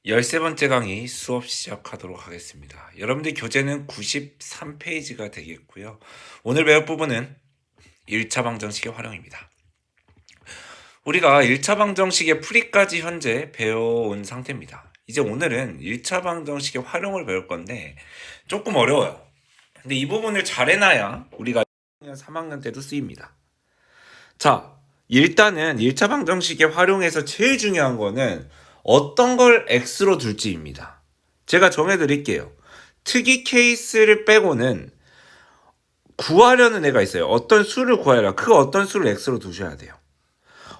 13번째 강의 수업 시작하도록 하겠습니다. 여러분들 교재는 93페이지가 되겠고요. 오늘 배울 부분은 1차 방정식의 활용입니다. 우리가 1차 방정식의 풀이까지 현재 배워온 상태입니다. 이제 오늘은 1차 방정식의 활용을 배울 건데 조금 어려워요. 근데 이 부분을 잘 해놔야 우리가 3학년 때도 쓰입니다. 자, 일단은 1차 방정식의 활용에서 제일 중요한 거는 어떤 걸 x로 둘지입니다. 제가 정해드릴게요. 특이 케이스를 빼고는 구하려는 애가 있어요. 어떤 수를 구하라. 그 어떤 수를 x로 두셔야 돼요.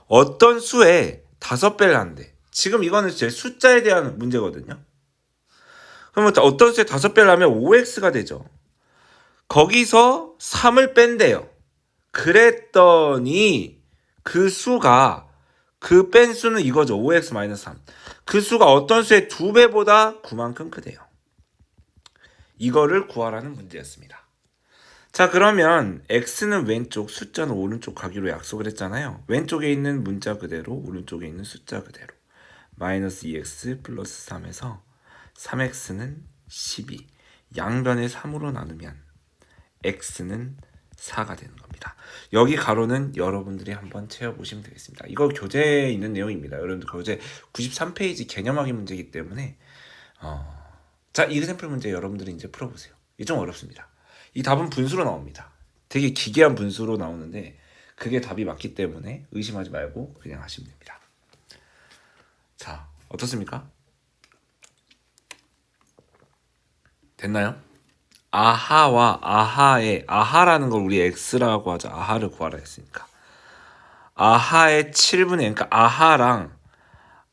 어떤 수에 5배를 한대. 지금 이거는 제 숫자에 대한 문제거든요. 그러면 어떤 수에 5배를 하면 5x가 되죠. 거기서 3을 뺀대요. 그랬더니 그 수가 그 뺀 수는 이거죠. 5x-3. 그 수가 어떤 수의 2배보다 9만큼 크대요. 이거를 구하라는 문제였습니다. 자, 그러면 x는 왼쪽, 숫자는 오른쪽 가기로 약속을 했잖아요. 왼쪽에 있는 문자 그대로, 오른쪽에 있는 숫자 그대로. 마이너스 2x 플러스 3에서 3x는 12. 양변을 3으로 나누면 x는 4가 되는 겁니다. 여기 가로는 여러분들이 한번 채워보시면 되겠습니다. 이거 교재에 있는 내용입니다. 여러분들 교재 93페이지 개념하기 문제이기 때문에 자, 이 샘플 문제 여러분들이 이제 풀어보세요. 이게 좀 어렵습니다. 이 답은 분수로 나옵니다. 되게 기괴한 분수로 나오는데 그게 답이 맞기 때문에 의심하지 말고 그냥 하시면 됩니다. 자, 어떻습니까? 됐나요? 아하와 아하의 아하라는 걸 우리 x라고 하죠. 아하를 구하라 했으니까. 아하의 7분의 그러니까 아하랑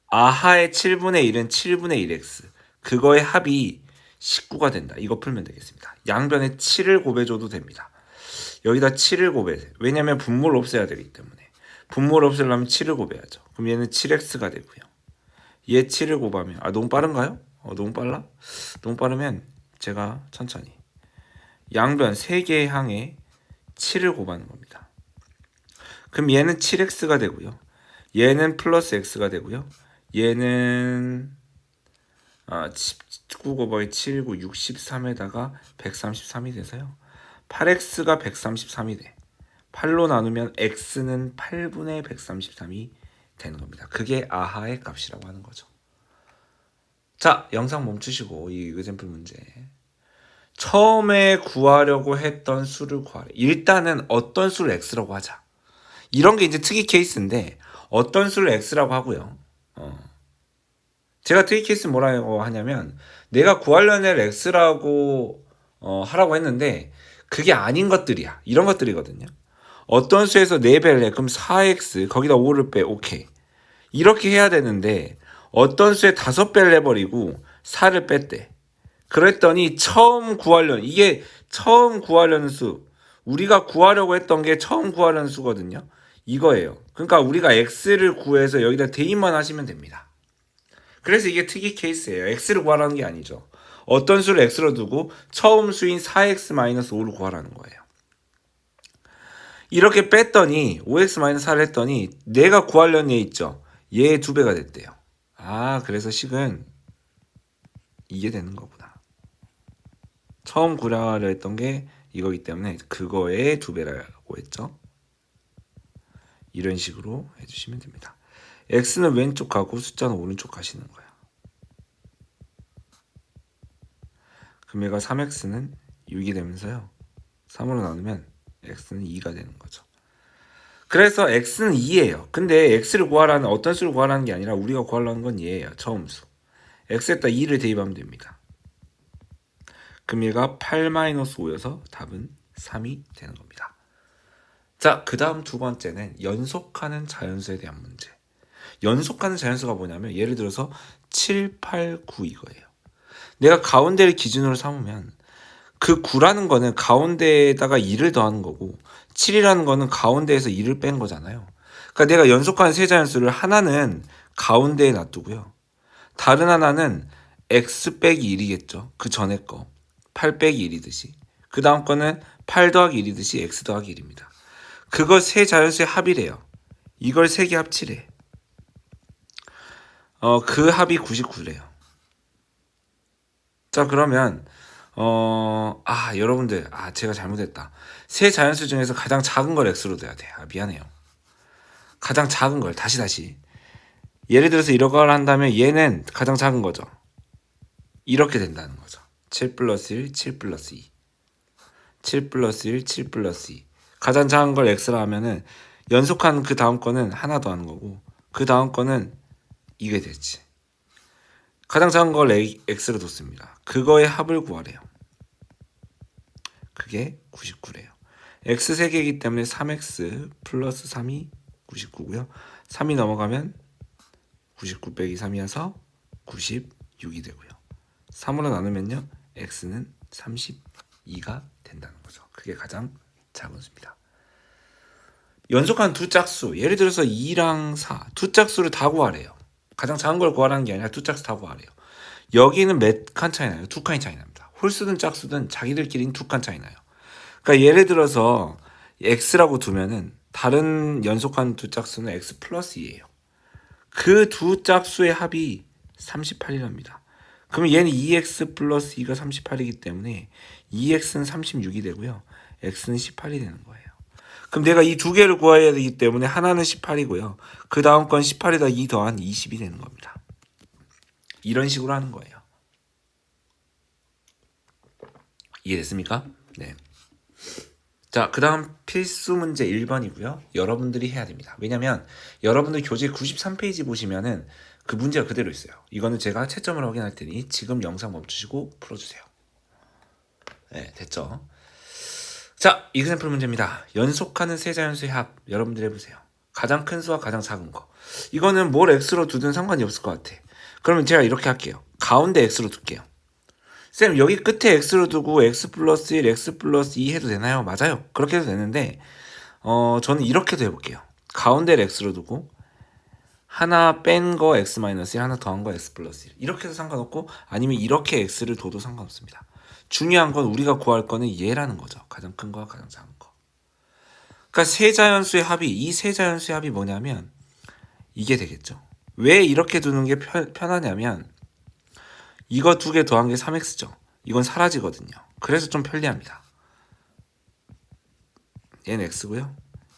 아하의 7분의 1은 7분의 1x. 그거의 합이 19가 된다. 이거 풀면 되겠습니다. 양변에 7을 곱해줘도 됩니다. 여기다 7을 곱해. 왜냐면 분모를 없애야 되기 때문에. 분모를 없애려면 7을 곱해야죠. 그럼 얘는 7x가 되고요. 얘 7을 곱하면 너무 빠른가요? 너무 빨라? 너무 빠르면 제가 천천히 양변 3개의 항에 7을 곱하는 겁니다. 그럼 얘는 7x가 되고요. 얘는 플러스 x가 되고요. 얘는 19 곱하기 7, 9, 63에다가 133이 돼서요. 8x가 133이 돼. 8로 나누면 x는 8분의 133이 되는 겁니다. 그게 아하의 값이라고 하는 거죠. 자, 영상 멈추시고 이 example 문제. 처음에 구하려고 했던 수를 구하래. 일단은 어떤 수를 x라고 하자. 이런 게 이제 특이 케이스인데 어떤 수를 x라고 하고요. 제가 특이 케이스 뭐라고 하냐면 내가 구하려는 애를 x라고 하라고 했는데 그게 아닌 것들이야. 이런 것들이거든요. 어떤 수에서 4배를 해. 그럼 4x 거기다 5를 빼. 오케이. 이렇게 해야 되는데 어떤 수에 5배를 해버리고 4를 뺐대. 그랬더니 처음 구하려는 수. 우리가 구하려고 했던 게 처음 구하려는 수거든요. 이거예요. 그러니까 우리가 x를 구해서 여기다 대입만 하시면 됩니다. 그래서 이게 특이 케이스예요. x를 구하라는 게 아니죠. 어떤 수를 x로 두고 처음 수인 4x-5를 구하라는 거예요. 이렇게 뺐더니 5x-4를 했더니 내가 구하려는 얘 있죠. 얘의 2배가 됐대요. 그래서 식은 이게 되는 거구나. 처음 구하려 했던 게 이거기 때문에 그거의 2배라고 했죠. 이런 식으로 해주시면 됩니다. x는 왼쪽 가고 숫자는 오른쪽 가시는 거야. 그럼 얘가 3x는 6이 되면서요. 3으로 나누면 x는 2가 되는 거죠. 그래서 x는 2예요. 근데 x를 구하라는 어떤 수를 구하라는 게 아니라 우리가 구하려는 건 얘예요. 처음 수. x에다 2를 대입하면 됩니다. 그럼 얘가 8-5여서 답은 3이 되는 겁니다. 자, 그 다음 두 번째는 연속하는 자연수에 대한 문제. 연속하는 자연수가 뭐냐면 예를 들어서 7, 8, 9 이거예요. 내가 가운데를 기준으로 삼으면 그 9라는 거는 가운데에다가 2를 더하는 거고 7이라는 거는 가운데에서 2를 뺀 거잖아요. 그러니까 내가 연속하는 세 자연수를 하나는 가운데에 놔두고요. 다른 하나는 x 빼기 1이겠죠. 그 전에 거 8 빼기 1이듯이. 그 다음 거는 8 더하기 1이듯이 x 더하기 1입니다. 그거 세 자연수의 합이래요. 이걸 세 개 합치래. 그 합이 99래요. 자, 그러면 여러분들, 제가 잘못했다. 세 자연수 중에서 가장 작은 걸 x로 둬야 돼. 미안해요. 가장 작은 걸 다시. 예를 들어서 이런 걸 한다면 얘는 가장 작은 거죠. 이렇게 된다는 거죠. 7 플러스 1, 7 플러스 2. 7 플러스 1, 7 플러스 2. 가장 작은 걸 x라 하면은 연속한 그 다음 거는 하나 더 하는 거고 그 다음 거는 이게 되지. 가장 작은 걸 x로 뒀습니다. 그거의 합을 구하래요. 그게 99래요. x 3개이기 때문에 3x 플러스 3이 99고요. 3이 넘어가면 99 빼기 3이어서 96이 되고요. 3으로 나누면요. x는 32가 된다는 거죠. 그게 가장 작은 수입니다. 연속한 두 짝수, 예를 들어서 2랑 4, 두 짝수를 다 구하래요. 가장 작은 걸 구하라는 게 아니라 두 짝수 다 구하래요. 여기는 몇 칸 차이 나요? 2칸이 차이 납니다. 홀수든 짝수든 자기들끼리는 2칸 차이 나요. 그러니까 예를 들어서 x라고 두면은 다른 연속한 두 짝수는 x 플러스 2예요. 그 두 짝수의 합이 38이랍니다. 그러면 얘는 2x 플러스 2가 38이기 때문에 2x는 36이 되고요. x는 18이 되는 거예요. 그럼 내가 이 두 개를 구해야 되기 때문에 하나는 18이고요. 그 다음 건 18에다 2 더한 20이 되는 겁니다. 이런 식으로 하는 거예요. 이해됐습니까? 네. 자, 그 다음 필수 문제 1번이고요. 여러분들이 해야 됩니다. 왜냐면 여러분들 교재 93페이지 보시면은 그 문제가 그대로 있어요. 이거는 제가 채점을 확인할 테니 지금 영상 멈추시고 풀어주세요. 네, 됐죠? 자, 이그샘플 문제입니다. 연속하는 세 자연수의 합 여러분들 해보세요. 가장 큰 수와 가장 작은 거. 이거는 뭘 x로 두든 상관이 없을 것 같아. 그러면 제가 이렇게 할게요. 가운데 x로 둘게요. 쌤, 여기 끝에 x로 두고 x 플러스 1, x 플러스 2 해도 되나요? 맞아요. 그렇게 해도 되는데 저는 이렇게도 해볼게요. 가운데를 x로 두고 하나 뺀 거 x 마이너스 1, 하나 더한 거 x 플러스 1 이렇게 해도 상관없고 아니면 이렇게 x를 둬도 상관없습니다. 중요한 건 우리가 구할 거는 얘라는 거죠. 가장 큰 거와 가장 작은 거. 그러니까 세 자연수의 합이, 이 세 자연수의 합이 뭐냐면 이게 되겠죠. 왜 이렇게 두는 게 편하냐면 이거 두 개 더한 게 3x죠. 이건 사라지거든요. 그래서 좀 편리합니다. 얘는 x고요.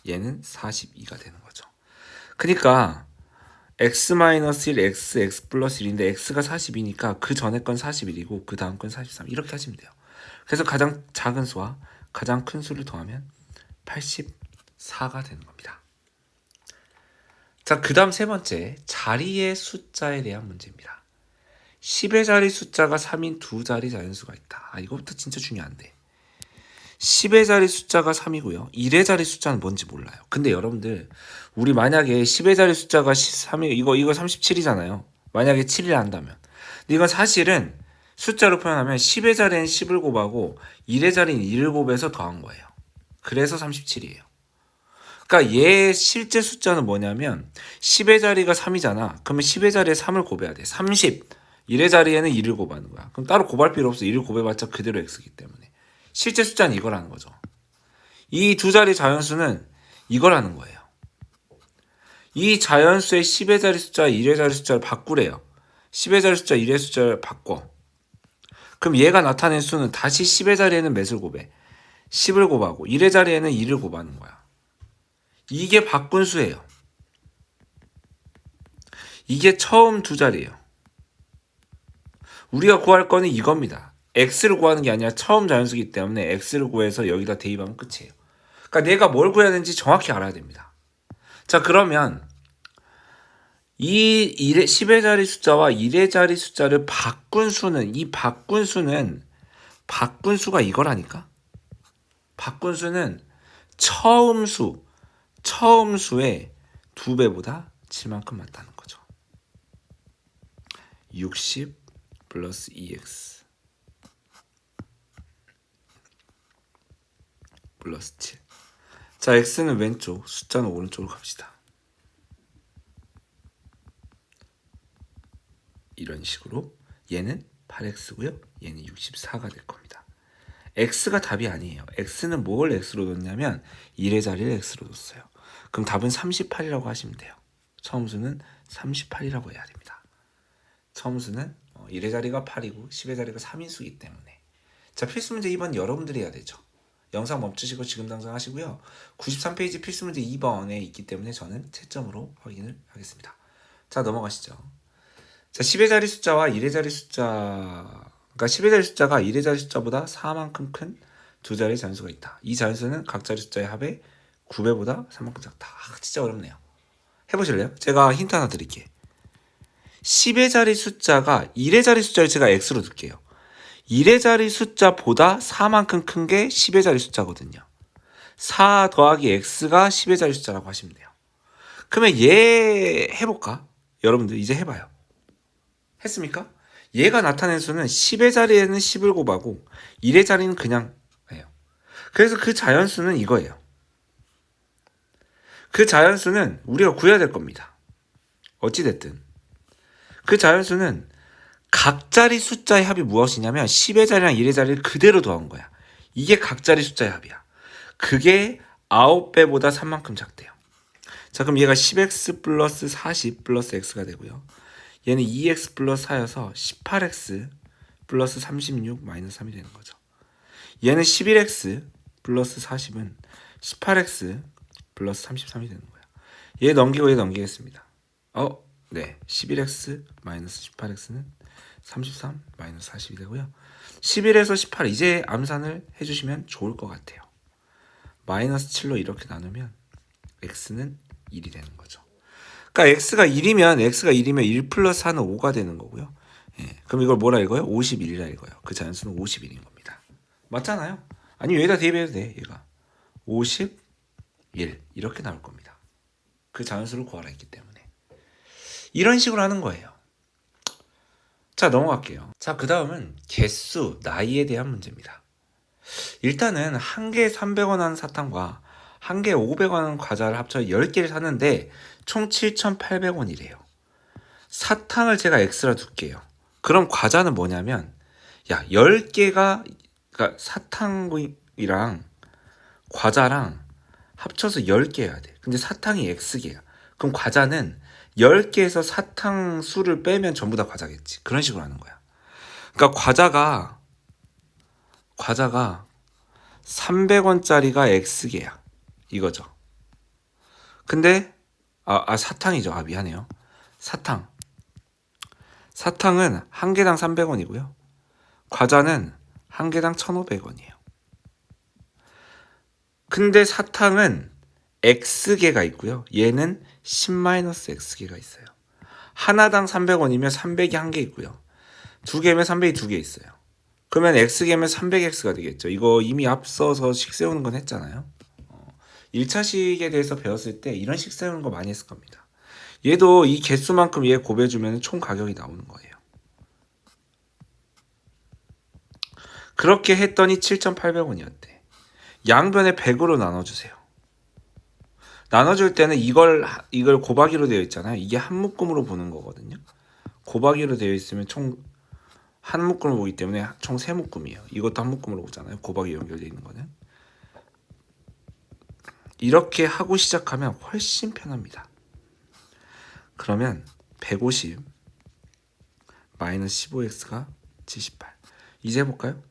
얘는 42가 되는 거죠. 그러니까 x-1, x 플러스 1인데 x가 42니까 그 전에 건 41이고 그 다음 건 43 이렇게 하시면 돼요. 그래서 가장 작은 수와 가장 큰 수를 더하면 84가 되는 겁니다. 자, 그 다음 세 번째 자리의 숫자에 대한 문제입니다. 10의 자리 숫자가 3인 두 자리 자연수가 있다. 이거부터 진짜 중요한데 10의 자리 숫자가 3이고요. 1의 자리 숫자는 뭔지 몰라요. 근데 여러분들 우리 만약에 10의 자리 숫자가 3이 이거 37이잖아요. 만약에 7이라 한다면 근데 이건 사실은 숫자로 표현하면 10의 자리는 10을 곱하고 1의 자리는 1을 곱해서 더한 거예요. 그래서 37이에요. 그러니까 얘의 실제 숫자는 뭐냐면 10의 자리가 3이잖아. 그러면 10의 자리에 3을 곱해야 돼. 30. 1의 자리에는 1을 곱하는 거야. 그럼 따로 곱할 필요 없어. 1을 곱해봤자 그대로 x기 때문에. 실제 숫자는 이거라는 거죠. 이 두 자리 자연수는 이거라는 거예요. 이 자연수의 10의 자리 숫자와 1의 자리 숫자를 바꾸래요. 10의 자리 숫자, 1의 숫자를 바꿔. 그럼 얘가 나타낸 수는 다시 10의 자리에는 몇을 곱해? 10을 곱하고 1의 자리에는 1을 곱하는 거야. 이게 바꾼 수예요. 이게 처음 두 자리예요. 우리가 구할 거는 이겁니다. x를 구하는 게 아니라 처음 자연수이기 때문에 x를 구해서 여기다 대입하면 끝이에요. 그러니까 내가 뭘 구해야 되는지 정확히 알아야 됩니다. 자, 그러면 이 10의 자리 숫자와 1의 자리 숫자를 바꾼 수는 바꾼 수가 이거라니까. 바꾼 수는 처음 수의 2배보다 7만큼 많다는 거죠. 60 플러스 2x 플러스 7. 자, x는 왼쪽, 숫자는 오른쪽으로 갑시다. 이런 식으로 얘는 8x고요. 얘는 64가 될 겁니다. x가 답이 아니에요. x는 뭘 x로 뒀냐면 1의 자리를 x로 뒀어요. 그럼 답은 38이라고 하시면 돼요. 처음 수는 38이라고 해야 됩니다. 처음 수는 1의 자리가 8이고 10의 자리가 3인수이기 때문에. 자, 필수 문제 2번 여러분들이 해야 되죠. 영상 멈추시고 지금 당장 하시고요. 93페이지 필수 문제 2번에 있기 때문에 저는 채점으로 확인을 하겠습니다. 자, 넘어가시죠. 자, 10의 자리 숫자와 1의 자리 숫자, 그러니까 10의 자리 숫자가 1의 자리 숫자보다 4만큼 큰 두 자리의 자연수가 있다. 이 자연수는 각 자리 숫자의 합의 9배보다 3만큼 작다. 진짜 어렵네요. 해보실래요? 제가 힌트 하나 드릴게요. 10의 자리 숫자가 1의 자리 숫자를 제가 x로 둘게요. 1의 자리 숫자보다 4만큼 큰 게 10의 자리 숫자거든요. 4 더하기 x가 10의 자리 숫자라고 하시면 돼요. 그러면 얘 해볼까? 여러분들 이제 해봐요. 했습니까? 얘가 나타낸 수는 10의 자리에는 10을 곱하고 1의 자리는 그냥 해요. 그래서 그 자연수는 이거예요. 그 자연수는 우리가 구해야 될 겁니다. 어찌됐든 그 자연수는 각 자리 숫자의 합이 무엇이냐면 10의 자리랑 1의 자리를 그대로 더한 거야. 이게 각 자리 숫자의 합이야. 그게 9배보다 3만큼 작대요. 자, 그럼 얘가 10x 플러스 40 플러스 x가 되고요. 얘는 2x 플러스 4여서 18x 플러스 36 마이너스 3이 되는 거죠. 얘는 11x 플러스 40은 18x 플러스 33이 되는 거야. 얘 넘기고 얘 넘기겠습니다. 네. 11x 마이너스 18x는 33 마이너스 40이 되고요. 11에서 18 이제 암산을 해주시면 좋을 것 같아요. 마이너스 7로 이렇게 나누면 x는 1이 되는 거죠. 그러니까 x가 1이면 1 플러스 4는 5가 되는 거고요. 예, 그럼 이걸 뭐라 읽어요? 51이라 읽어요. 그 자연수는 51인 겁니다. 맞잖아요. 아니면 여기다 대입해도 돼. 얘가 51 이렇게 나올 겁니다. 그 자연수를 구하라 했기 때문에. 이런 식으로 하는 거예요. 자, 넘어갈게요. 자, 그 다음은 개수, 나이에 대한 문제입니다. 일단은 한 개에 300원 하는 사탕과 한 개에 500원 하는 과자를 합쳐 10개를 샀는데 총 7,800원이래요. 사탕을 제가 X라 둘게요. 그럼 과자는 뭐냐면 10개가 그러니까 사탕이랑 과자랑 합쳐서 10개여야 돼. 근데 사탕이 X개야. 그럼 과자는 10개에서 사탕 수를 빼면 전부 다 과자겠지. 그런 식으로 하는 거야. 그러니까 과자가 300원짜리가 X개야. 이거죠. 근데 사탕이죠. 미안해요. 사탕은 한 개당 300원이고요. 과자는 한 개당 1,500원이에요. 근데 사탕은 X개가 있고요. 얘는 10-X개가 있어요. 하나당 300원이면 300이 한 개 있고요. 두 개면 300이 두 개 있어요. 그러면 X개면 300X가 되겠죠. 이거 이미 앞서서 식 세우는 건 했잖아요. 1차식에 대해서 배웠을 때 이런 식 세우는 거 많이 했을 겁니다. 얘도 이 개수만큼 얘 곱해주면 총 가격이 나오는 거예요. 그렇게 했더니 7,800원이었대. 양변에 100으로 나눠주세요. 나눠줄 때는 이걸 곱하기로 되어 있잖아요. 이게 한 묶음으로 보는 거거든요. 곱하기로 되어 있으면 총 한 묶음을 보기 때문에 총 3묶음이에요. 이것도 한 묶음으로 보잖아요. 곱하기 연결되어 있는 거는. 이렇게 하고 시작하면 훨씬 편합니다. 그러면 150 마이너스 15x가 78. 이제 해볼까요?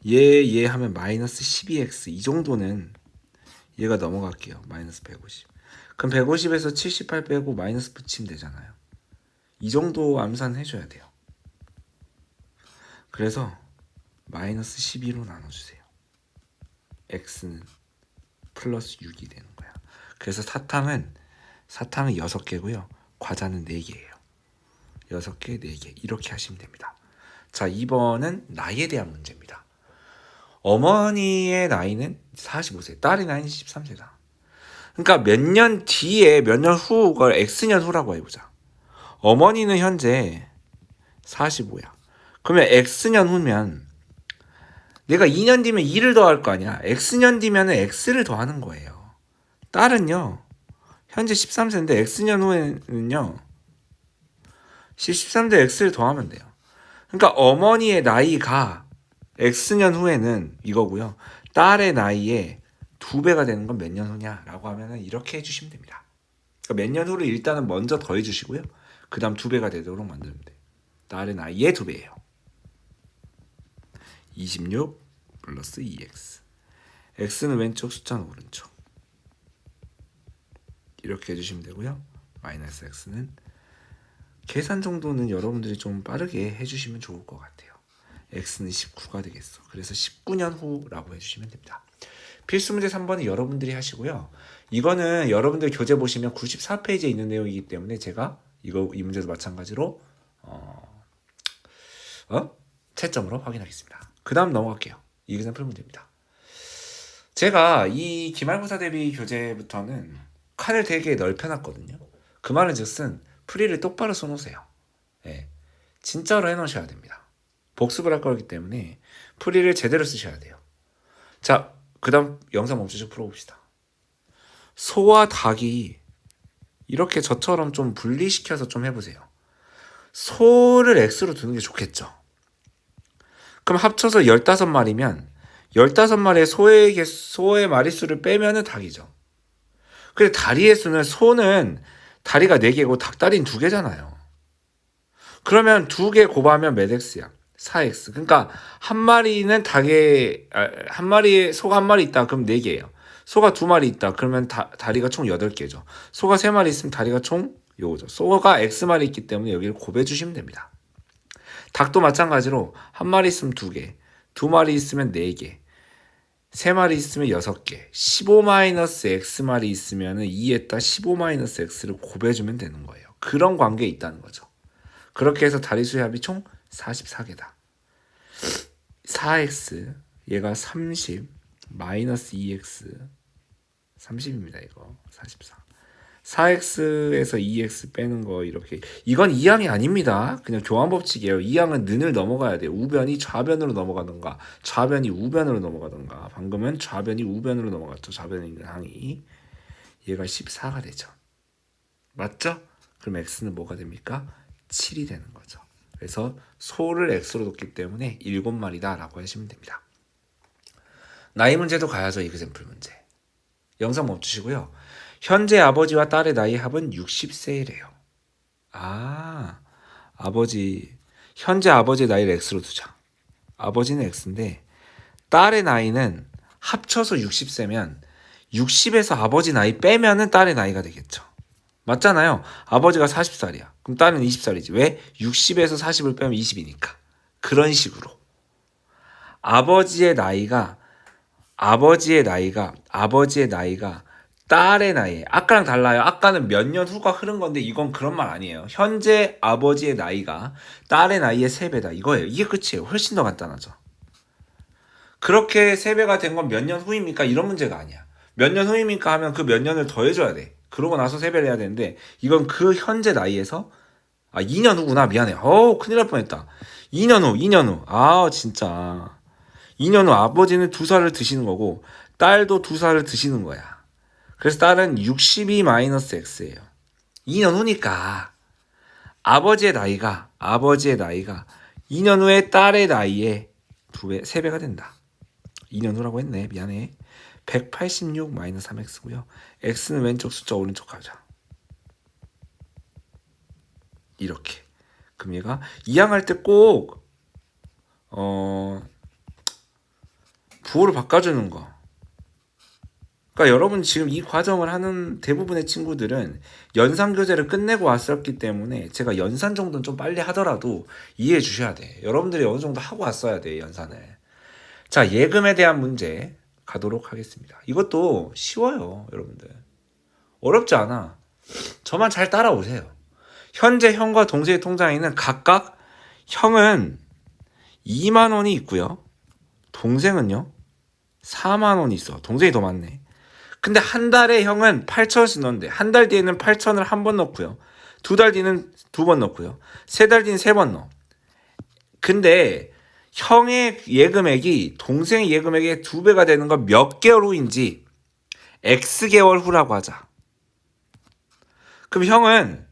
얘 하면 마이너스 12x 이 정도는 얘가 넘어갈게요. 마이너스 150. 그럼 150에서 78 빼고 마이너스 붙이면 되잖아요. 이 정도 암산 해줘야 돼요. 그래서 마이너스 12로 나눠주세요. x는 플러스 6이 되는 거야. 그래서 사탕은 6개고요. 과자는 4개예요. 6개, 4개 이렇게 하시면 됩니다. 자, 2번은 나이에 대한 문제입니다. 어머니의 나이는 45세, 딸의 나이는 13세다. 그러니까 몇 년 뒤에 몇 년 후 걸 X년 후라고 해보자. 어머니는 현재 45야. 그러면 X년 후면 내가 2년 뒤면 2를 더할 거 아니야. X년 뒤면은 X를 더하는 거예요. 딸은요, 현재 13세인데 X년 후에는요 13대 X를 더하면 돼요. 그러니까 어머니의 나이가 X년 후에는 이거고요. 딸의 나이에 2배가 되는 건 몇 년 후냐라고 하면은 이렇게 해주시면 됩니다. 그러니까 몇 년 후를 일단은 먼저 더해주시고요. 그 다음 2배가 되도록 만들면 돼요. 딸의 나이의 2배예요. 26 플러스 2x. x는 왼쪽, 숫자는 오른쪽. 이렇게 해주시면 되고요. 마이너스 x는 계산 정도는 여러분들이 좀 빠르게 해주시면 좋을 것 같아요. x는 19가 되겠어. 그래서 19년 후라고 해주시면 됩니다. 필수 문제 3번은 여러분들이 하시고요. 이거는 여러분들 교재 보시면 94페이지에 있는 내용이기 때문에 제가 이 문제도 마찬가지로 채점으로 확인하겠습니다. 그 다음 넘어갈게요. 이그샘플 문제입니다. 제가 이 기말고사 대비 교재부터는 칸을 되게 넓혀놨거든요. 그 말은 즉슨 풀이를 똑바로 써놓으세요. 네, 진짜로 해놓으셔야 됩니다. 복습을 할 거기 때문에 풀이를 제대로 쓰셔야 돼요. 자, 그 다음 영상 멈추시고 풀어봅시다. 소와 닭이 이렇게 저처럼 좀 분리시켜서 좀 해보세요. 소를 X로 두는 게 좋겠죠. 그럼 합쳐서 15마리면 15마리의 소의 마리수를 빼면은 닭이죠. 근데 다리의 수는 소는 다리가 4개고 닭다리는 2개잖아요. 그러면 2개 곱하면 몇 x야? 4x. 그러니까 한 마리는 한 마리에 소가 한 마리 있다. 그럼 4개예요. 소가 2마리 있다. 그러면 다리가 총 8개죠. 소가 3마리 있으면 다리가 총 요거죠. 소가 x마리 있기 때문에 여기를 곱해 주시면 됩니다. 닭도 마찬가지로 한 마리 있으면 2개, 2마리 있으면 4개, 3마리 있으면 6개, 15-x마리 있으면 2에다 15-x를 곱해주면 되는 거예요. 그런 관계에 있다는 거죠. 그렇게 해서 다리수의 합이 총 44개다. 4x, 얘가 30, 마이너스 2x, 30입니다. 이거 44. 4x에서 2x 빼는 거 이렇게. 이건 2항이 아닙니다. 그냥 교환법칙이에요. 2항은 는을 넘어가야 돼요. 우변이 좌변으로 넘어가던가 좌변이 우변으로 넘어가던가. 방금은 좌변이 우변으로 넘어갔죠. 좌변에 있는 항이. 얘가 14가 되죠. 맞죠? 그럼 x는 뭐가 됩니까? 7이 되는 거죠. 그래서 소를 x로 뒀기 때문에 7마리다 라고 하시면 됩니다. 나이 문제도 가야죠. 이그샘플 문제. 영상 멈추시고요. 현재 아버지와 딸의 나이 합은 60세이래요. 현재 아버지의 나이를 x로 두자. 아버지는 x인데 딸의 나이는 합쳐서 60세면 60에서 아버지 나이 빼면은 딸의 나이가 되겠죠. 맞잖아요. 아버지가 40살이야. 그럼 딸은 20살이지. 왜? 60에서 40을 빼면 20이니까. 그런 식으로. 아버지의 나이가 딸의 나이. 아까랑 달라요. 아까는 몇 년 후가 흐른 건데 이건 그런 말 아니에요. 현재 아버지의 나이가 딸의 나이의 3배다. 이거예요. 이게 끝이에요. 훨씬 더 간단하죠. 그렇게 3배가 된 건 몇 년 후입니까? 이런 문제가 아니야. 몇 년 후입니까? 하면 그 몇 년을 더해줘야 돼. 그러고 나서 3배를 해야 되는데 이건 그 현재 나이에서 2년 후구나. 미안해. 큰일 날 뻔했다. 2년 후. 진짜. 2년 후 아버지는 2살을 드시는 거고 딸도 2살을 드시는 거야. 그래서 딸은 62-x예요. 2년 후니까 아버지의 나이가 2년 후에 딸의 나이의 3배가 된다. 2년 후라고 했네. 미안해. 186-3x고요. x는 왼쪽 숫자 오른쪽 가자. 이렇게. 그럼 얘가 2항 할 때 꼭 부호를 바꿔주는 거. 그러니까 여러분 지금 이 과정을 하는 대부분의 친구들은 연산 교재를 끝내고 왔었기 때문에 제가 연산 정도는 좀 빨리 하더라도 이해해 주셔야 돼. 여러분들이 어느 정도 하고 왔어야 돼, 연산을. 자, 예금에 대한 문제 가도록 하겠습니다. 이것도 쉬워요, 여러분들. 어렵지 않아. 저만 잘 따라오세요. 현재 형과 동생의 통장에는 각각 형은 2만 원이 있고요. 동생은요 4만 원이 있어. 동생이 더 많네. 근데 한 달에 형은 8,000원씩 넣는데 한 달 뒤에는 8,000원을 한 번 넣고요. 2달 뒤는 2번 넣고요. 3달 뒤는 3번 넣어. 근데 형의 예금액이 동생의 예금액의 2배가 되는 건 몇 개월 후인지 X개월 후라고 하자. 그럼 형은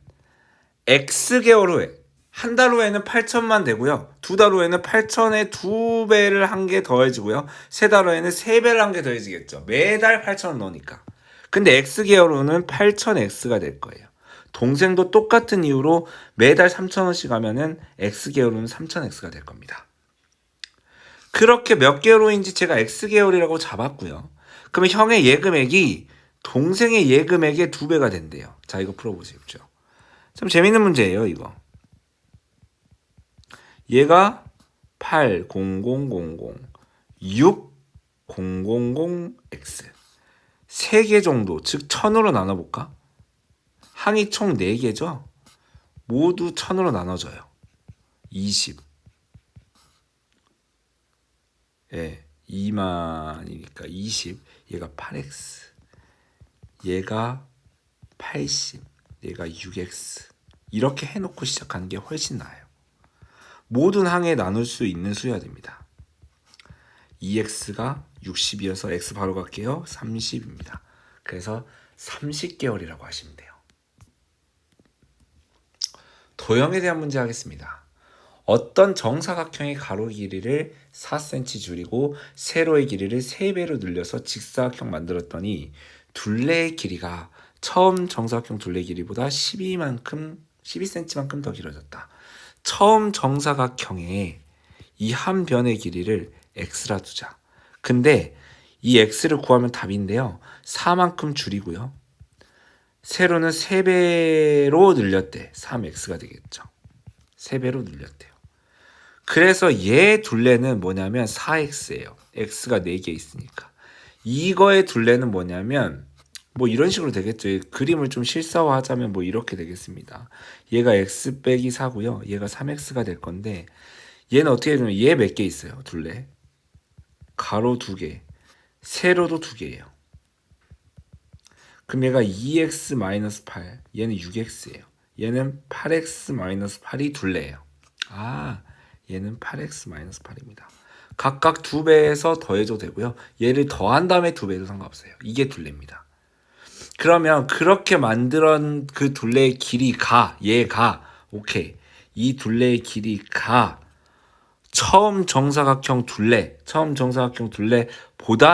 X개월 후에 한 달 후에는 8,000만 되고요. 2달 후에는 8,000에 2배를 한 개 더해지고요. 3달 후에는 3배를 한 개 더해지겠죠. 매달 8,000원 넣으니까. 근데 X개월 후는 8,000X가 될 거예요. 동생도 똑같은 이유로 매달 3,000원씩 하면은 X개월은 3,000X가 될 겁니다. 그렇게 몇 개월 후인지 제가 X개월이라고 잡았고요. 그러면 형의 예금액이 동생의 예금액의 2배가 된대요. 자, 이거 풀어보십시오. 참 재밌는 문제예요, 이거. 얘가 8000 6000X 3개 정도, 즉 1000으로 나눠볼까? 항이 총 4개죠? 모두 1000으로 나눠져요. 20. 예, 2만이니까 20. 얘가 8X. 얘가 80. 얘가 6X. 이렇게 해놓고 시작하는 게 훨씬 나아요. 모든 항에 나눌 수 있는 수여야 됩니다. 2x가 60이어서 x 바로 갈게요. 30입니다. 그래서 30개월이라고 하시면 돼요. 도형에 대한 문제 하겠습니다. 어떤 정사각형의 가로 길이를 4cm 줄이고 세로의 길이를 3배로 늘려서 직사각형 만들었더니 둘레의 길이가 처음 정사각형 둘레 길이보다 12cm만큼 더 길어졌다. 처음 정사각형의 이 한 변의 길이를 x라 두자. 근데 이 x를 구하면 답인데요. 4만큼 줄이고요. 세로는 3배로 늘렸대. 3x가 되겠죠. 3배로 늘렸대요. 그래서 얘 둘레는 뭐냐면 4x예요. x가 4개 있으니까. 이거의 둘레는 뭐냐면 뭐 이런 식으로 되겠죠. 그림을 좀 실사화하자면 뭐 이렇게 되겠습니다. 얘가 x 빼기 4고요. 얘가 3x가 될 건데 얘는 어떻게 되냐면 얘 몇 개 있어요. 둘레. 가로 2개. 세로도 2개예요. 그럼 얘가 2x-8. 얘는 6x예요. 얘는 8x-8이 둘레예요. 아, 얘는 8x-8입니다. 각각 2배에서 더해줘도 되고요. 얘를 더한 다음에 2배도 상관없어요. 이게 둘레입니다. 그러면 그렇게 만들었 그 둘레의 길이가 얘가 오케이. 이 둘레의 길이가 처음 정사각형 둘레보다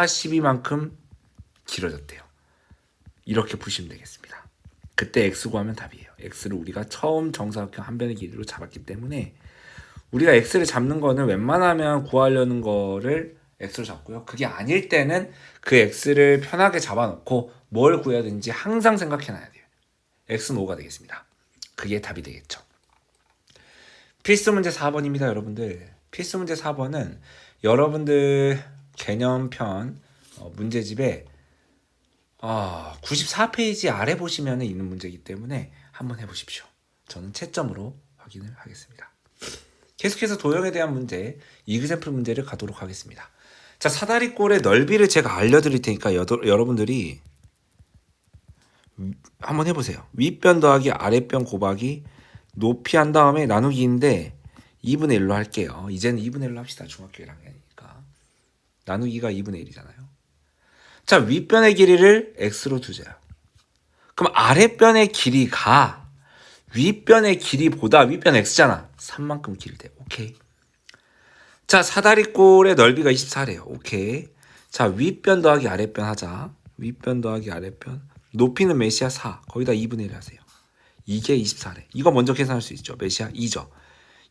12만큼 길어졌대요. 이렇게 보시면 되겠습니다. 그때 x 구하면 답이에요. x를 우리가 처음 정사각형 한 변의 길이로 잡았기 때문에 우리가 x를 잡는 거는 웬만하면 구하려는 거를 x로 잡고요. 그게 아닐 때는 그 x를 편하게 잡아놓고 뭘 구해야 되는지 항상 생각해놔야 돼요. x는 5가 되겠습니다. 그게 답이 되겠죠. 필수 문제 4번입니다, 여러분들. 필수 문제 4번은 여러분들 개념편 문제집에 94페이지 아래 보시면 있는 문제이기 때문에 한번 해보십시오. 저는 채점으로 확인을 하겠습니다. 계속해서 도형에 대한 문제, 이그샘플 문제를 가도록 하겠습니다. 자, 사다리꼴의 넓이를 제가 알려드릴 테니까 여러분들이 한번 해보세요. 윗변 더하기 아랫변 곱하기 높이 한 다음에 나누기인데 2분의 1로 할게요. 이제는 2분의 1로 합시다. 중학교 1학년이니까. 나누기가 2분의 1이잖아요. 자, 윗변의 길이를 x로 두자요. 그럼 아랫변의 길이가 윗변의 길이보다 윗변 x잖아. 3만큼 길대. 오케이. 자, 사다리꼴의 넓이가 24래요. 오케이. 자, 윗변 더하기 아랫변 하자. 윗변 더하기 아랫변. 높이는 몇이야? 4. 거기다 2분의 1 하세요. 이게 24래. 이거 먼저 계산할 수 있죠. 몇이야? 2죠.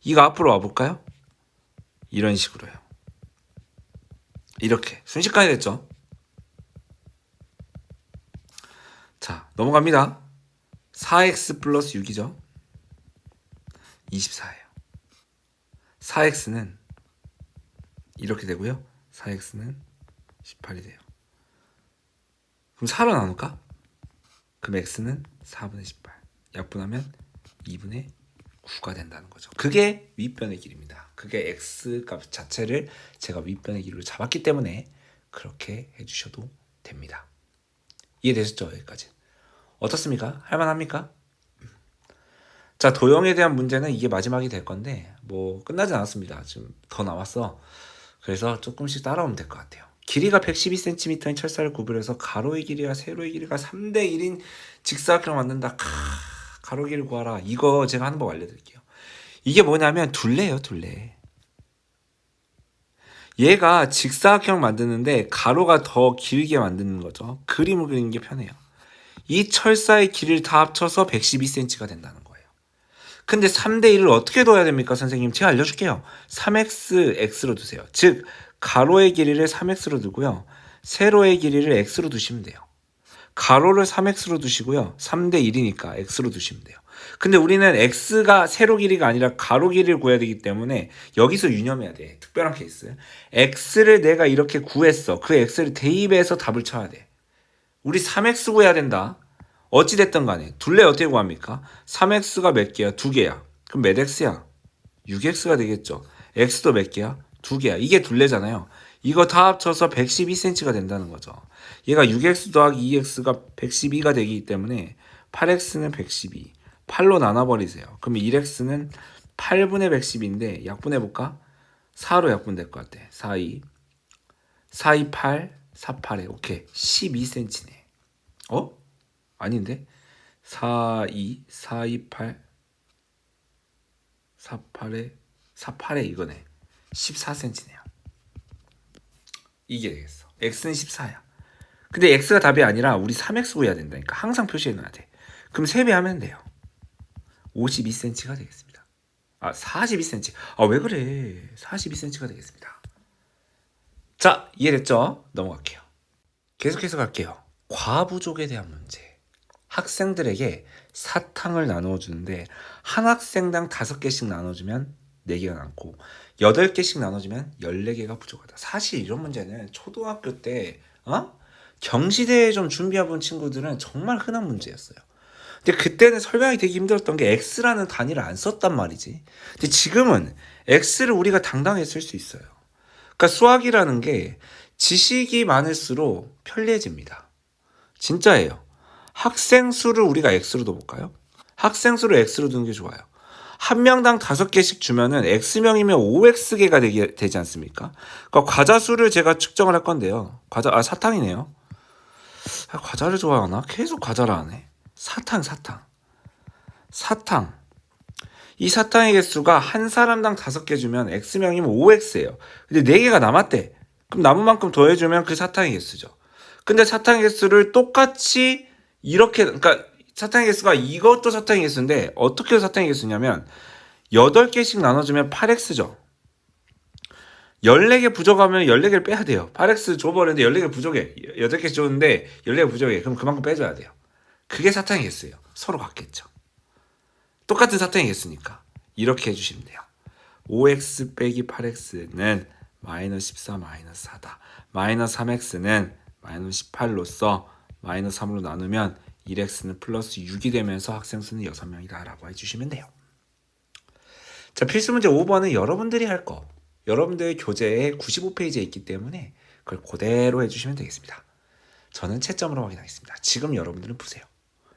이거 앞으로 와볼까요? 이런 식으로요. 이렇게. 순식간에 됐죠? 자, 넘어갑니다. 4x 플러스 6이죠. 24예요. 4x는 이렇게 되고요. 4x는 18이 돼요. 그럼 4로 나눌까? 그럼 x는 4분의 18. 약분하면 2분의 9가 된다는 거죠. 그게 윗변의 길이입니다. 그게 x 값 자체를 제가 윗변의 길이로 잡았기 때문에 그렇게 해주셔도 됩니다. 이해되셨죠? 여기까지. 어떻습니까? 할만합니까? 자, 도형에 대한 문제는 이게 마지막이 될 건데 뭐 끝나지 않았습니다. 지금 더 남았어. 그래서 조금씩 따라오면 될 것 같아요. 길이가 112cm인 철사를 구분해서 가로의 길이와 세로의 길이가 3대 1인 직사각형을 만든다. 가로 길이를 구하라. 이거 제가 하는 법 알려드릴게요. 이게 뭐냐면 둘레예요, 둘레. 얘가 직사각형 만드는데 가로가 더 길게 만드는 거죠. 그림을 그리는 게 편해요. 이 철사의 길이를 다 합쳐서 112cm가 된다는 거예요. 근데 3대 1을 어떻게 둬야 됩니까, 선생님? 제가 알려줄게요. 3x, x로 두세요. 즉 가로의 길이를 3x로 두고요. 세로의 길이를 x로 두시면 돼요. 가로를 3x로 두시고요. 3대 1이니까 x로 두시면 돼요. 근데 우리는 x가 세로 길이가 아니라 가로 길이를 구해야 되기 때문에 여기서 유념해야 돼. 특별한 케이스. x를 내가 이렇게 구했어. 그 x를 대입해서 답을 쳐야 돼. 우리 3x 구해야 된다. 어찌됐든 간에 둘레 어떻게 구합니까? 3x가 몇 개야? 2개야. 그럼 몇 x야? 6x가 되겠죠. x도 몇 개야? 2개야. 이게 둘레잖아요. 이거 다 합쳐서 112cm가 된다는 거죠. 얘가 6x 더하기 2x가 112가 되기 때문에 8x는 112. 8로 나눠버리세요. 그럼 1x는 8분의 112인데 약분해볼까? 4로 약분될 것 같아. 4, 2. 4, 2, 8. 4, 8에 오케이. 12cm네. 어? 아닌데? 4, 2, 4, 2, 8. 4, 8에 4, 8에 이거네. 14cm네요. 이게 되겠어. x는 14야. 근데 x가 답이 아니라 우리 3x 구해야 된다니까. 항상 표시해 놔야 돼. 그럼 3배 하면 돼요. 52cm가 되겠습니다. 42cm. 왜 그래? 42cm가 되겠습니다. 자, 이해됐죠? 넘어갈게요. 계속해서 갈게요. 과부족에 대한 문제. 학생들에게 사탕을 나누어 주는데 한 학생당 5개씩 나눠주면 4개가 남고 8개씩 나눠주면 14개가 부족하다. 사실 이런 문제는 초등학교 때 경시대에 좀 준비해본 친구들은 정말 흔한 문제였어요. 근데 그때는 설명이 되게 힘들었던 게 x라는 단위를 안 썼단 말이지. 근데 지금은 x를 우리가 당당히 쓸 수 있어요. 그러니까 수학이라는 게 지식이 많을수록 편리해집니다. 진짜예요. 학생 수를 우리가 x로 둬볼까요? 학생 수를 x로 두는 게 좋아요. 한 명당 5개씩 주면은 x명이면 5x개가 되지 않습니까? 그러니까 과자 수를 제가 측정을 할 건데요. 사탕이네요. 과자를 좋아하나? 계속 과자를 하네. 사탕. 이 사탕의 개수가 한 사람당 5개 주면 x명이면 5x예요. 근데 4개가 남았대. 그럼 남은 만큼 더해주면 그 사탕의 개수죠. 근데 사탕의 개수를 똑같이 이렇게, 그러니까 사탕의 개수가 이것도 사탕의 개수인데 어떻게 사탕의 개수냐면 8개씩 나눠주면 8x죠. 14개 부족하면 14개를 빼야 돼요. 8x 줘버렸는데 14개 부족해. 8개 줬는데 14개 부족해. 그럼 그만큼 빼줘야 돼요. 그게 사탕의 개수예요. 서로 같겠죠. 똑같은 사탕의 개수니까 이렇게 해주시면 돼요. 5x 빼기 8x는 마이너스 14 마이너스 4다. 마이너스 3x는 마이너스 18로서 마이너스 3으로 나누면 1x는 플러스 6이 되면서 학생 수는 6명이다 라고 해주시면 돼요. 자, 필수 문제 5번은 여러분들이 할 거. 여러분들의 교재에 95페이지에 있기 때문에 그걸 그대로 해주시면 되겠습니다. 저는 채점으로 확인하겠습니다. 지금 여러분들은 푸세요.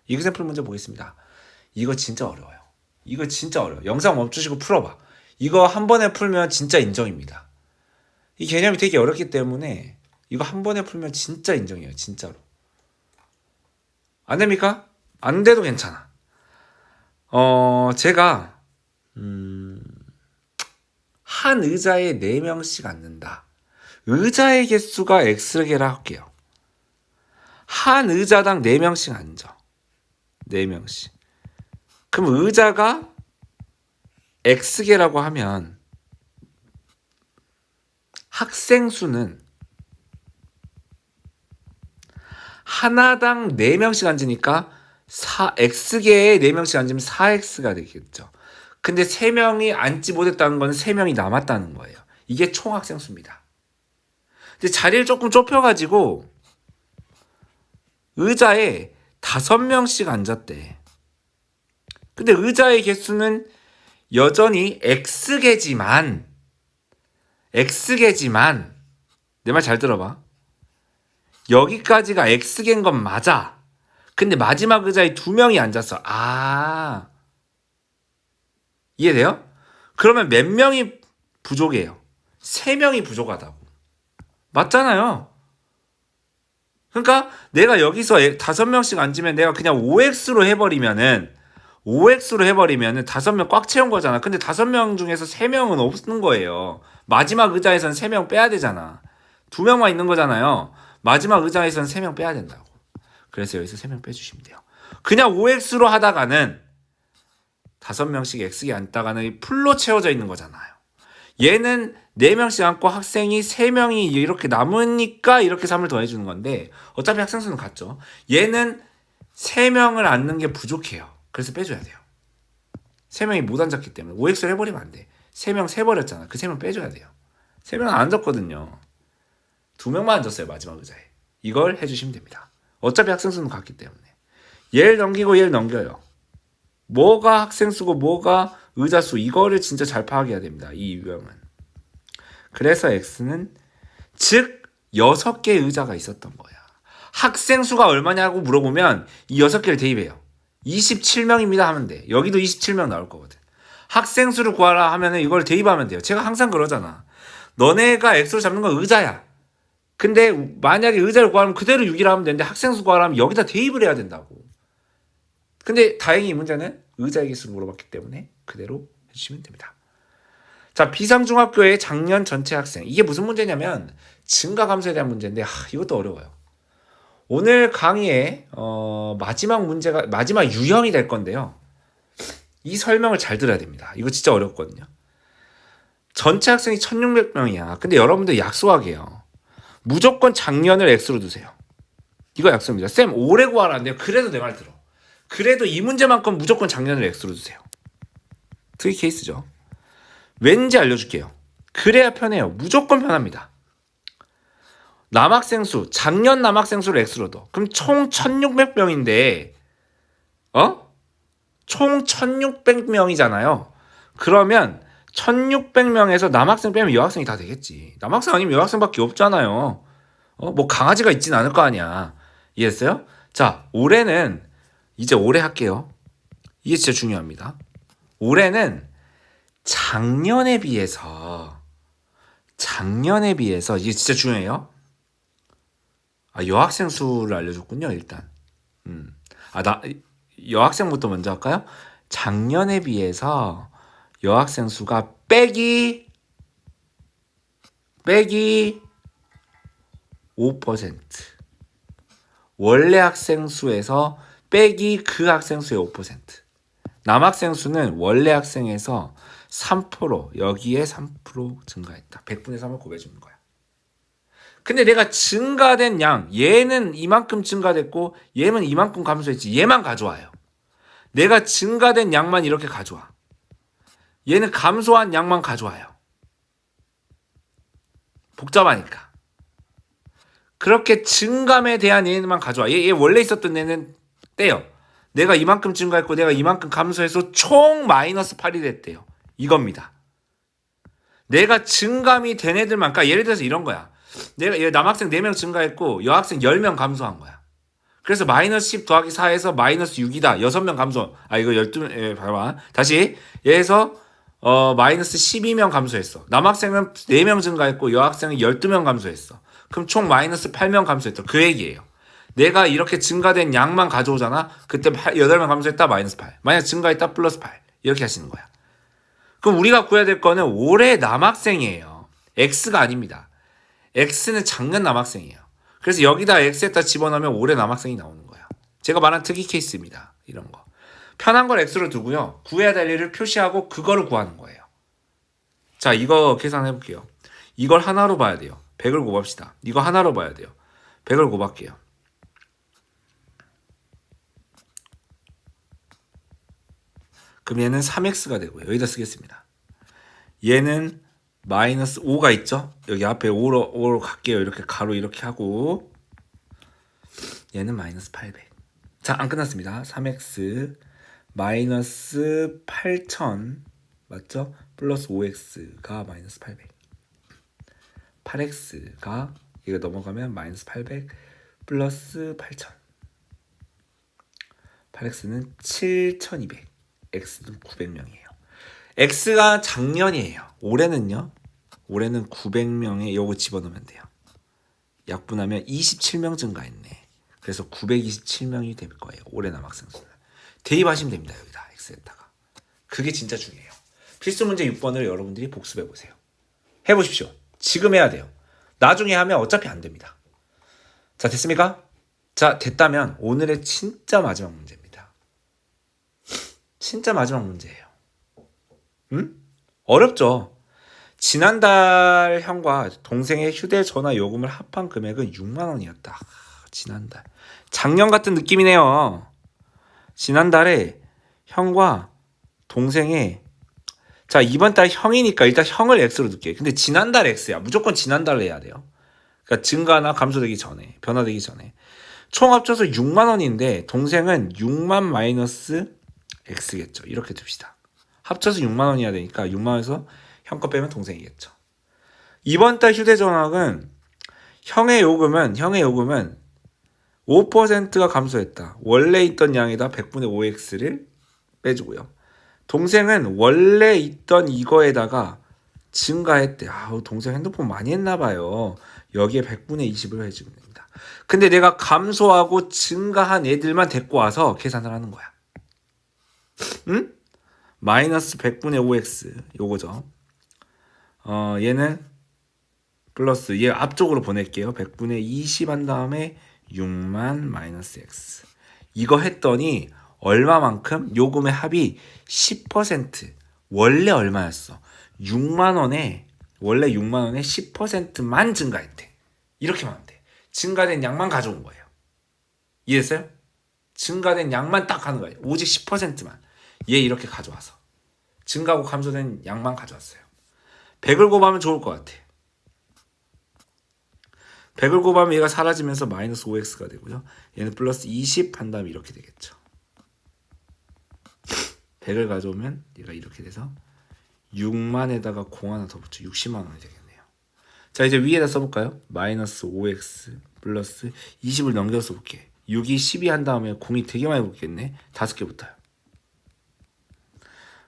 이그샘플 문제 보겠습니다. 이거 진짜 어려워요. 이거 진짜 어려워요. 영상 멈추시고 풀어봐. 이거 한 번에 풀면 진짜 인정입니다. 이 개념이 되게 어렵기 때문에 이거 한 번에 풀면 진짜 인정이에요. 진짜로. 안 됩니까? 안 돼도 괜찮아. 제가 한 의자에 4명씩 앉는다. 의자의 개수가 x개라 할게요. 한 의자당 4명씩 앉아. 4명씩. 그럼 의자가 x개라고 하면 학생 수는 하나당 4명씩 앉으니까 x개에 4명씩 앉으면 4x가 되겠죠. 근데 3명이 앉지 못했다는 건 3명이 남았다는 거예요. 이게 총 학생 수입니다. 근데 자리를 조금 좁혀가지고 의자에 5명씩 앉았대. 근데 의자의 개수는 여전히 x개지만 내 말 잘 들어봐. 여기까지가 x개인 건 맞아. 근데 마지막 의자에 2명이 앉았어. 이해돼요? 그러면 몇 명이 부족해요? 3명이 부족하다고. 맞잖아요. 그러니까 내가 여기서 5명씩 앉으면 내가 그냥 5x로 해버리면은 5명 꽉 채운 거잖아. 근데 5명 중에서 3명은 없는 거예요. 마지막 의자에선 3명 빼야 되잖아. 2명만 있는 거잖아요. 마지막 의자에선 3명 빼야 된다고. 그래서 여기서 3명 빼주시면 돼요. 그냥 OX로 하다가는 5명씩 X기 앉다가는 풀로 채워져 있는 거잖아요. 얘는 4명씩 앉고 학생이 3명이 이렇게 남으니까 이렇게 3을 더해주는 건데 어차피 학생 수는 같죠. 얘는 3명을 앉는 게 부족해요. 그래서 빼줘야 돼요. 3명이 못 앉았기 때문에 OX를 해버리면 안 돼. 3명 세버렸잖아. 그 3명 빼줘야 돼요. 3명은 안 앉았거든요. 2명만 앉았어요. 마지막 의자에. 이걸 해주시면 됩니다. 어차피 학생 수는 같기 때문에. 얘를 넘기고 얘를 넘겨요. 뭐가 학생 수고 뭐가 의자 수, 이거를 진짜 잘 파악해야 됩니다. 이 유형은. 그래서 X는 즉 6개의 의자가 있었던 거야. 학생 수가 얼마냐고 물어보면 이 6개를 대입해요. 27명입니다 하면 돼. 여기도 27명 나올 거거든. 학생 수를 구하라 하면은 이걸 대입하면 돼요. 제가 항상 그러잖아. 너네가 X로 잡는 건 의자야. 근데 만약에 의자를 구하면 그대로 6이라 하면 되는데 학생 수 구하라면 여기다 대입을 해야 된다고. 근데 다행히 이 문제는 의자의 개수를 물어봤기 때문에 그대로 해주시면 됩니다. 자, 비상중학교의 작년 전체 학생. 이게 무슨 문제냐면 증가 감소에 대한 문제인데 이것도 어려워요. 오늘 강의의 마지막 유형이 될 건데요. 이 설명을 잘 들어야 됩니다. 이거 진짜 어렵거든요. 전체 학생이 1600명이야. 근데 여러분들 약속하게요. 무조건 작년을 X로 두세요. 이거 약속입니다. 쌤 올해 구하라는데요. 그래도 내 말 들어. 그래도 이 문제만큼 무조건 작년을 X로 두세요. 특이 케이스죠. 왠지 알려줄게요. 그래야 편해요. 무조건 편합니다. 남학생 수, 작년 남학생 수를 X로 둬. 그럼 총 1600명인데 총 1600명이잖아요. 그러면 1600명에서 남학생 빼면 여학생이 다 되겠지. 남학생 아니면 여학생밖에 없잖아요. 뭐 강아지가 있진 않을 거 아니야. 이해했어요? 자, 올해는 이제 올해 할게요. 이게 진짜 중요합니다. 올해는 작년에 비해서 이게 진짜 중요해요. 여학생 수를 알려줬군요. 일단 여학생부터 먼저 할까요? 작년에 비해서 여학생 수가 빼기 5%. 원래 학생 수에서 빼기 그 학생 수의 5%. 남학생 수는 원래 학생에서 3%, 여기에 3% 증가했다. 100분의 3을 곱해주는 거야. 근데 내가 증가된 양, 얘는 이만큼 증가됐고 얘는 이만큼 감소했지. 얘만 가져와요. 내가 증가된 양만 이렇게 가져와. 얘는 감소한 양만 가져와요. 복잡하니까. 그렇게 증감에 대한 얘만 가져와. 얘 원래 있었던 애는 떼요. 내가 이만큼 증가했고 내가 이만큼 감소해서 총 마이너스 8이 됐대요. 이겁니다. 내가 증감이 된 애들만, 그러니까 예를 들어서 이런 거야. 내가 남학생 4명 증가했고 여학생 10명 감소한 거야. 그래서 마이너스 10 더하기 4에서 마이너스 6이다. 6명 감소. 이거 12, 봐봐. 다시. 얘에서 마이너스 12명 감소했어. 남학생은 4명 증가했고 여학생은 12명 감소했어. 그럼 총 마이너스 8명 감소했다. 그 얘기예요. 내가 이렇게 증가된 양만 가져오잖아. 그때 8명 감소했다. 마이너스 8. 만약 증가했다. 플러스 8. 이렇게 하시는 거야. 그럼 우리가 구해야 될 거는 올해 남학생이에요. X가 아닙니다. X는 작년 남학생이에요. 그래서 여기다 X에다 집어넣으면 올해 남학생이 나오는 거예요. 제가 말한 특이 케이스입니다. 이런 거. 편한 걸 X로 두고요. 구해야 될 일을 표시하고 그거를 구하는 거예요. 자, 이거 계산해 볼게요. 이걸 하나로 봐야 돼요. 100을 곱합시다. 이거 하나로 봐야 돼요. 100을 곱할게요. 그럼 얘는 3x가 되고요. 여기다 쓰겠습니다. 얘는 마이너스 5가 있죠? 여기 앞에 5로 갈게요. 이렇게 가로 이렇게 하고 얘는 마이너스 800. 자, 안 끝났습니다. 3x 마이너스 8000 맞죠? 플러스 5x가 마이너스 800. 8x가 이거 넘어가면 마이너스 800 플러스 8000. 8x는 7200. x는 900명이에요. x가 작년이에요. 올해는요. 올해는 900명에 요거 집어넣으면 돼요. 약분하면 27명 증가했네. 그래서 927명이 될 거예요. 올해 남학생 수는. 대입하시면 됩니다. 여기다 x에다가. 그게 진짜 중요해요. 필수 문제 6번을 여러분들이 복습해 보세요. 해보십시오. 지금 해야 돼요. 나중에 하면 어차피 안 됩니다. 자, 됐습니까? 자, 됐다면 오늘의 진짜 마지막 문제입니다. 진짜 마지막 문제예요. 어렵죠? 지난달 형과 동생의 휴대전화 요금을 합한 금액은 6만 원이었다. 지난달. 작년 같은 느낌이네요. 지난달에 형과 동생의 자, 이번 달 형이니까 일단 형을 X로 넣게. 근데 지난달 X야. 무조건 지난달 해야 돼요. 그러니까 증가나 감소되기 전에, 변화되기 전에. 총 합쳐서 6만 원인데 동생은 6만 마이너스 X겠죠. 이렇게 둡시다. 합쳐서 6만 원이어야 되니까 6만 원에서 형 거 빼면 동생이겠죠. 이번 달 휴대전화는 형의 요금은 5%가 감소했다. 원래 있던 양에다 100분의 5x를 빼주고요. 동생은 원래 있던 이거에다가 증가했대. 아우, 동생 핸드폰 많이 했나 봐요. 여기에 100분의 20을 해주면 됩니다. 근데 내가 감소하고 증가한 애들만 데리고 와서 계산을 하는 거야. 응? 마이너스 100분의 5x 요거죠. 얘는 플러스 얘 앞쪽으로 보낼게요. 100분의 20 한 다음에 6만 마이너스 x. 이거 했더니 얼마만큼? 요금의 합이 10%. 원래 얼마였어? 6만 원에 원래 6만 원에 10%만 증가했대. 이렇게 하면 돼. 증가된 양만 가져온 거예요. 이해했어요? 증가된 양만 딱 하는 거예요. 오직 10%만. 얘 이렇게 가져와서 증가하고 감소된 양만 가져왔어요. 100을 곱하면 좋을 것 같아. 100을 곱하면 얘가 사라지면서 마이너스 5x가 되고요. 얘는 플러스 20 한 다음에 이렇게 되겠죠. 100을 가져오면 얘가 이렇게 돼서 6만에다가 공 하나 더 붙여 60만 원이 되겠네요. 자, 이제 위에다 써볼까요? 마이너스 5x 플러스 20을 넘겨서 볼게. 6이 12 한 다음에 공이 되게 많이 붙겠네. 5개 붙어요.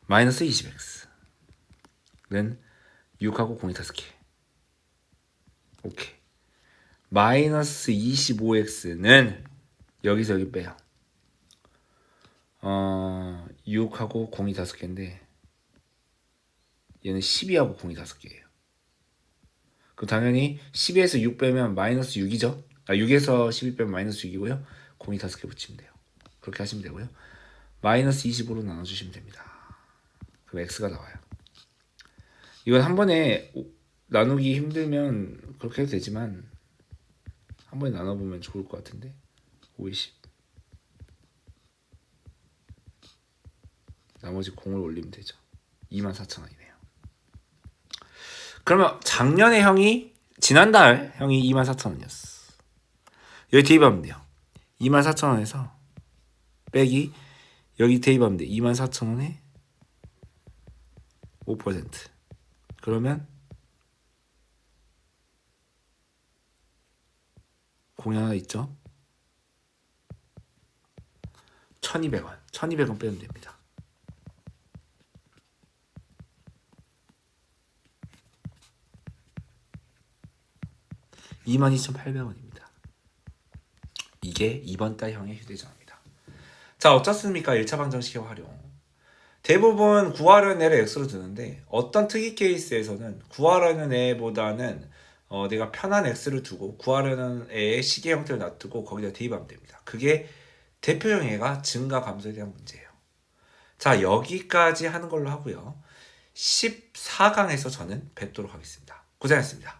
마이너스 20x는 6하고 공이 5개. 오케이. 마이너스 25x는 여기서 여기 빼요. 6하고 공이 5개인데 얘는 12하고 공이 5개예요. 그럼 당연히 12에서 6 빼면 마이너스 6이죠. 6에서 12 빼면 마이너스 6이고요. 공이 5개 붙이면 돼요. 그렇게 하시면 되고요. 마이너스 25로 나눠주시면 됩니다. 그럼 x가 나와요. 이건 한 번에 나누기 힘들면 그렇게 해도 되지만 한 번에 나눠보면 좋을 것 같은데 50 나머지 공을 올리면 되죠. 24,000원이네요. 그러면 작년에 지난달 형이 24,000원이었어. 여기 대입하면 돼요. 24,000원에서 빼기 여기 대입하면 돼. 24,000원에 5%. 그러면 공이 하나 있죠. 1,200원. 1,200원 빼면 됩니다. 22,800원입니다. 이게 이번 달 형의 휴대전화입니다. 자, 어떻습니까? 1차 방정식의 활용. 대부분 구하려는 애를 x로 두는데 어떤 특이 케이스에서는 구하려는 애보다는 내가 편한 x를 두고 구하려는 애의 시계 형태를 놔두고 거기다 대입하면 됩니다. 그게 대표형 애가 증가 감소에 대한 문제예요. 자, 여기까지 하는 걸로 하고요. 14강에서 저는 뵙도록 하겠습니다. 고생하셨습니다.